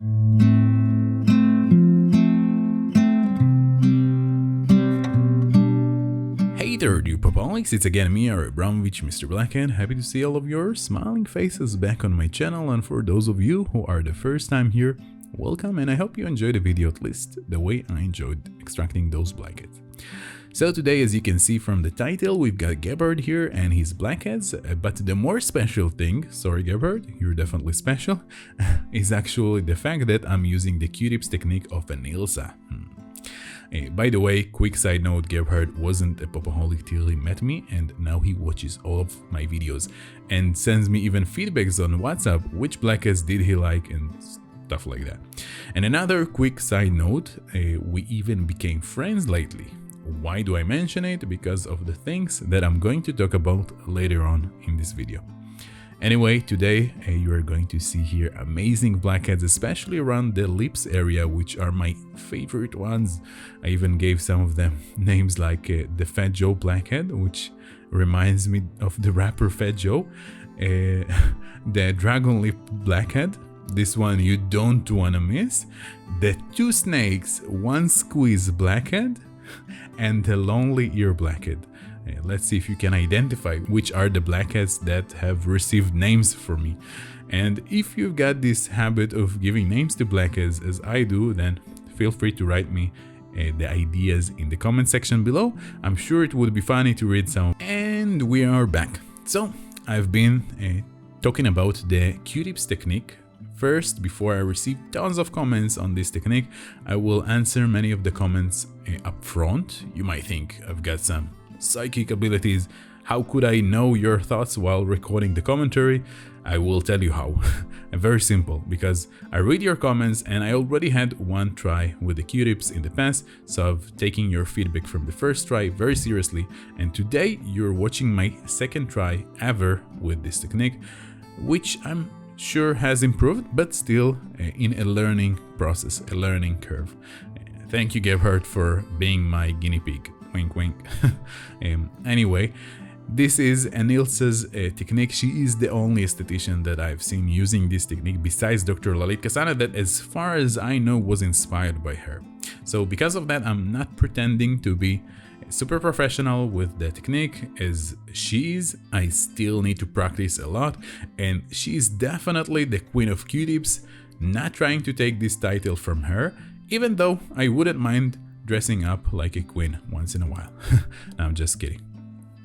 Hey there, dear POPAHOLICs, it's again me, Arie Abramovich, Mr. Blackhead. Happy to see all of your smiling faces back on my channel, and for those of you who are the first time here, welcome, and I hope you enjoyed the video at least the way I enjoyed extracting those blackheads. So today, as you can see from the title, we've got Gebhard here and his blackheads, but the more special thing, sorry Gebhard, you're definitely special, is actually the fact that I'm using the Q-tips technique of an Ilsa. By the way, quick side note, Gebhard wasn't a POPAHOLIC till he met me, and now he watches all of my videos and sends me even feedbacks on WhatsApp, which blackheads did he like and stuff like that. And another quick side note, we even became friends lately. Why do I mention it? Because of the things that I'm going to talk about later on in this video. Anyway, today you are going to see here amazing blackheads, especially around the lips area, which are my favorite ones. I even gave some of them names like the Fat Joe blackhead, which reminds me of the rapper Fat Joe, the Dragon Lip blackhead, this one you don't want to miss, the Two Snakes One Squeeze blackhead, and the Lonely Ear blackhead. Let's see if you can identify which are the blackheads that have received names from me. And if you've got this habit of giving names to blackheads as I do, then feel free to write me the ideas in the comment section below. I'm sure it would be funny to read some. And we are back. So I've been talking about the Q-tips technique. First, before I receive tons of comments on this technique, I will answer many of the comments up front. You might think I've got some psychic abilities. How could I know your thoughts while recording the commentary? I will tell you how. Very simple, because I read your comments and I already had one try with the Q-tips in the past, so I've taken your feedback from the first try very seriously, and today you're watching my second try ever with this technique, which I'm sure has improved, but still in a learning process, a learning curve. Thank you, Gebhard, for being my guinea pig. Wink, wink. Anyway, this is Ilsa's technique. She is the only esthetician that I've seen using this technique besides Dr. Lalit Kasana that, as far as I know, was inspired by her. So because of that, I'm not pretending to be super professional with the technique as she is. I still need to practice a lot, and she is definitely the queen of Q-tips, not trying to take this title from her, even though I wouldn't mind dressing up like a queen once in a while. No, I'm just kidding.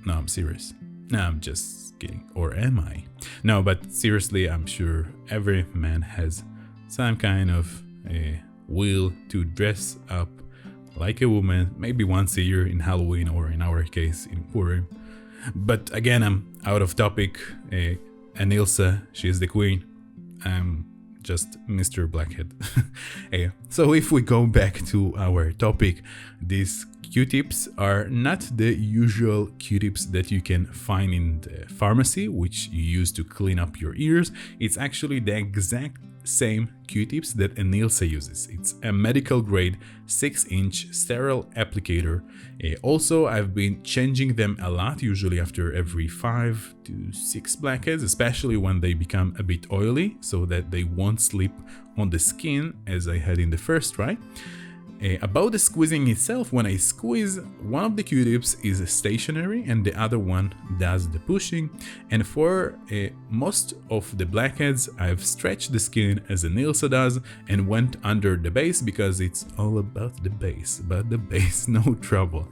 No, I'm serious. No, I'm just kidding. Or am I? No, but seriously, I'm sure every man has some kind of a will to dress up like a woman, maybe once a year in Halloween, or in our case in Purim. But again, I'm out of topic. And Ilsa, she's the queen. I'm just Mr. Blackhead. So if we go back to our topic, these Q-tips are not the usual Q-tips that you can find in the pharmacy, which you use to clean up your ears. It's actually the exact same Q-tips that an Ilsa uses. It's a medical grade 6-inch sterile applicator. Also, I've been changing them a lot, usually after every 5 to 6 blackheads, especially when they become a bit oily, so that they won't slip on the skin as I had in the first try. About the squeezing itself, when I squeeze, one of the Q-tips is stationary and the other one does the pushing. And for most of the blackheads, I've stretched the skin as an Ilsa does and went under the base, because it's all about the base, but the base, no trouble.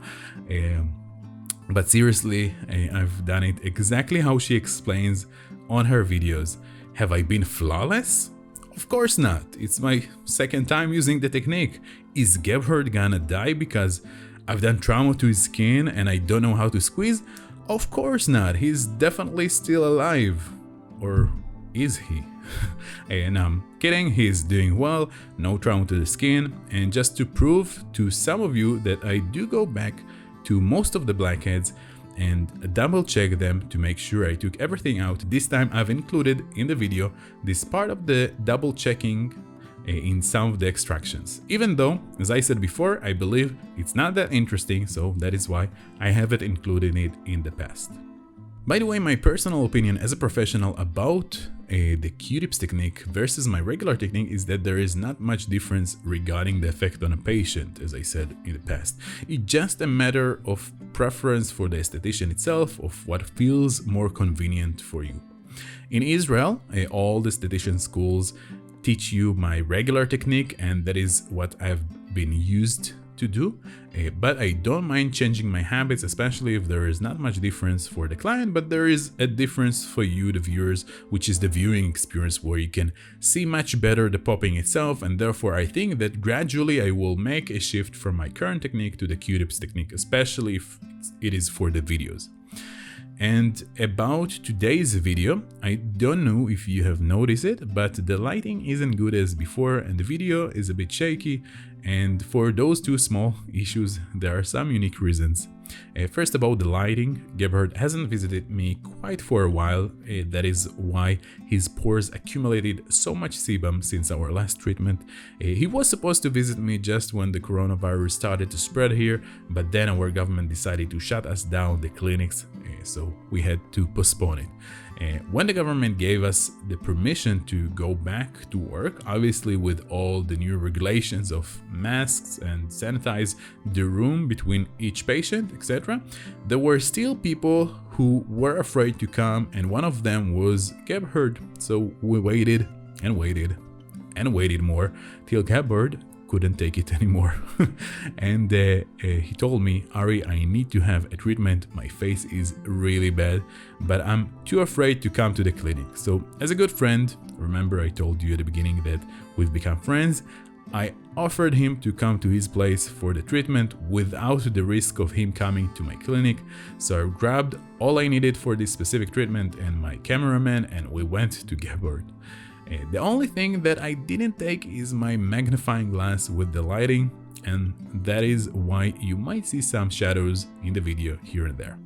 But seriously, I've done it exactly how she explains on her videos. Have I been flawless? Of course not. It's my second time using the technique. Is Gebhard gonna die because I've done trauma to his skin and I don't know how to squeeze? Of course not. He's definitely still alive. Or is he? And I'm kidding, he's doing well, no trauma to the skin. And just to prove to some of you that I do go back to most of the blackheads and double check them to make sure I took everything out, this time I've included in the video this part of the double checking in some of the extractions. Even though, as I said before, I believe it's not that interesting, so that is why I haven't included it in the past. By the way, my personal opinion as a professional about the Q-tips technique versus my regular technique is that there is not much difference regarding the effect on a patient, as I said in the past. It's just a matter of preference for the esthetician itself, of what feels more convenient for you. In Israel, all the esthetician schools teach you my regular technique, and that is what I've been used to do, but I don't mind changing my habits, especially if there is not much difference for the client, but there is a difference for you, the viewers, which is the viewing experience, where you can see much better the popping itself. And therefore I think that gradually I will make a shift from my current technique to the Q-tips technique, especially if it is for the videos. And about today's video, I don't know if you have noticed it, but the lighting isn't good as before and the video is a bit shaky, and for those two small issues there are some unique reasons. First, about the lighting, Gebhard hasn't visited me quite for a while. That is why his pores accumulated so much sebum since our last treatment. He was supposed to visit me just when the coronavirus started to spread here, but then our government decided to shut us down the clinics, so we had to postpone it. When the government gave us the permission to go back to work, obviously with all the new regulations of masks and sanitize the room between each patient, etc., there were still people who were afraid to come, and one of them was Gebhard. So we waited and waited and waited more till Gebhard couldn't take it anymore. And he told me, Arie, I need to have a treatment. My face is really bad, but I'm too afraid to come to the clinic. So as a good friend, remember I told you at the beginning that we've become friends, I offered him to come to his place for the treatment without the risk of him coming to my clinic. So I grabbed all I needed for this specific treatment and my cameraman, and we went to Gebhard. The only thing that I didn't take is my magnifying glass with the lighting, and that is why you might see some shadows in the video here and there.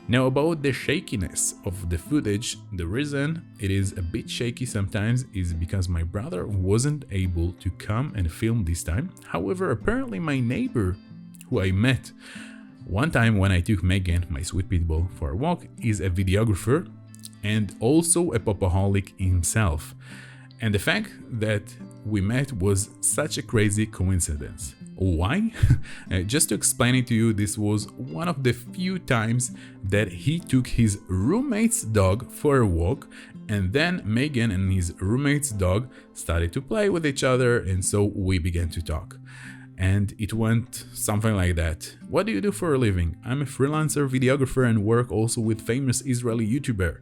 Now, about the shakiness of the footage, the reason it is a bit shaky sometimes is because my brother wasn't able to come and film this time. However, apparently my neighbor, who I met one time when I took Megan, my sweet pit bull, for a walk, is a videographer and also a POPAHOLIC himself. And the fact that we met was such a crazy coincidence. Why? Just to explain it to you, this was one of the few times that he took his roommate's dog for a walk, and then Megan and his roommate's dog started to play with each other, and so we began to talk. And it went something like that. What do you do for a living? I'm a freelancer videographer and work also with famous Israeli YouTuber.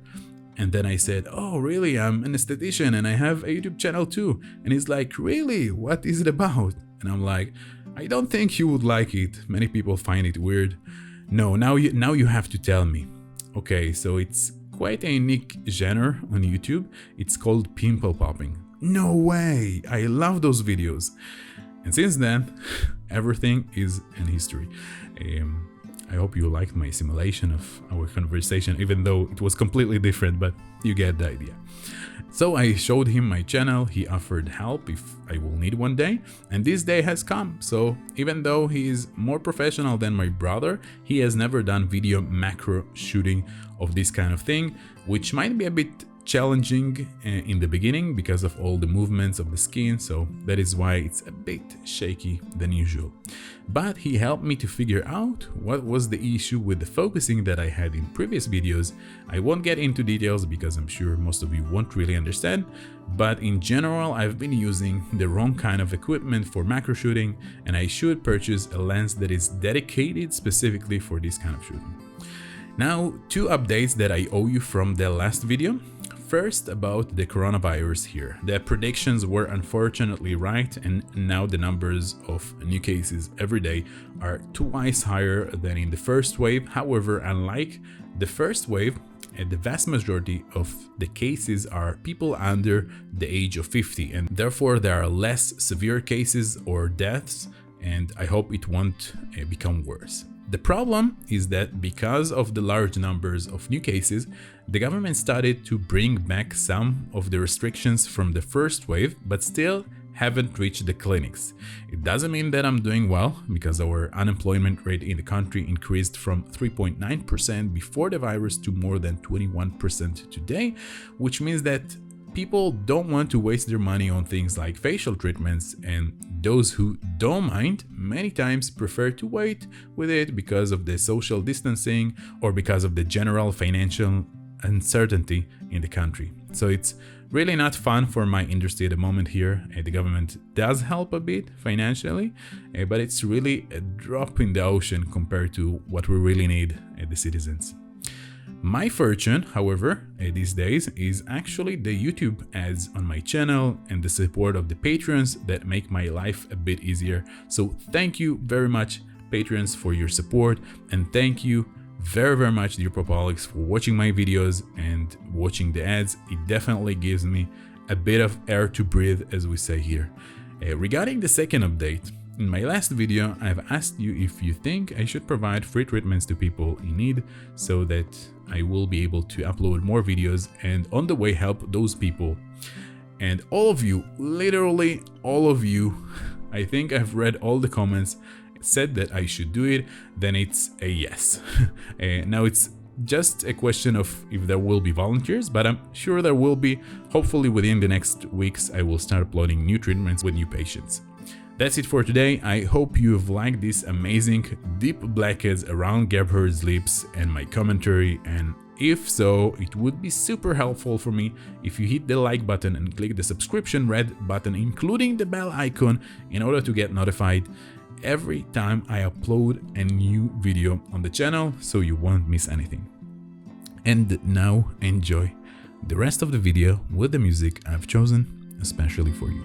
And then I said, oh really, I'm an esthetician and I have a YouTube channel too. And he's like, really? What is it about? And I'm like, I don't think you would like it. Many people find it weird. No, now you have to tell me. Okay, so it's quite a unique genre on YouTube. It's called pimple popping. No way! I love those videos. And since then, everything is in history. I hope you liked my simulation of our conversation, even though it was completely different, but you get the idea. So I showed him my channel, he offered help if I will need one day, and this day has come. So even though he is more professional than my brother, he has never done video macro shooting of this kind of thing, which might be a bit challenging in the beginning because of all the movements of the skin, so that is why it's a bit shaky than usual. But he helped me to figure out what was the issue with the focusing that I had in previous videos. I won't get into details because I'm sure most of you won't really understand, but in general I've been using the wrong kind of equipment for macro shooting, and I should purchase a lens that is dedicated specifically for this kind of shooting. Now, two updates that I owe you from the last video. First, about the coronavirus here. The predictions were unfortunately right, and now the numbers of new cases every day are twice higher than in the first wave. However, unlike the first wave, the vast majority of the cases are people under the age of 50, and therefore there are less severe cases or deaths, and I hope it won't become worse. The problem is that because of the large numbers of new cases, the government started to bring back some of the restrictions from the first wave, but still haven't reached the clinics. It doesn't mean that I'm doing well, because our unemployment rate in the country increased from 3.9% before the virus to more than 21% today, which means that people don't want to waste their money on things like facial treatments, and those who don't mind many times prefer to wait with it because of the social distancing or because of the general financial uncertainty in the country. So it's really not fun for my industry at the moment here. The government does help a bit financially, but it's really a drop in the ocean compared to what we really need as the citizens. My fortune, however, these days is actually the YouTube ads on my channel and the support of the patrons that make my life a bit easier. So thank you very much, patrons, for your support, and thank you very much, dear Popaholics, for watching my videos and watching the ads. It definitely gives me a bit of air to breathe, as we say here. Regarding the second update, in my last video, I've asked you if you think I should provide free treatments to people in need so that I will be able to upload more videos and on the way help those people. And all of you, literally all of you, I think I've read all the comments, said that I should do it. Then it's a yes. Now it's just a question of if there will be volunteers, but I'm sure there will be. Hopefully within the next weeks I will start uploading new treatments with new patients. That's it for today. I hope you've liked this amazing deep blackheads around Gebhard's lips and my commentary, and if so, it would be super helpful for me if you hit the like button and click the subscription red button, including the bell icon, in order to get notified every time I upload a new video on the channel, so you won't miss anything. And now enjoy the rest of the video with the music I've chosen especially for you.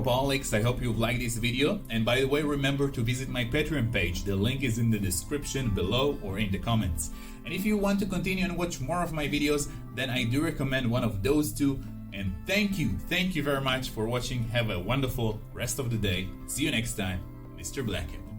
Popaholics, I hope you've liked this video, and by the way, remember to visit my Patreon page. The link is in the description below or in the comments. And if you want to continue and watch more of my videos, then I do recommend one of those two. And thank you very much for watching. Have a wonderful rest of the day. See you next time, Mr. Blackhead.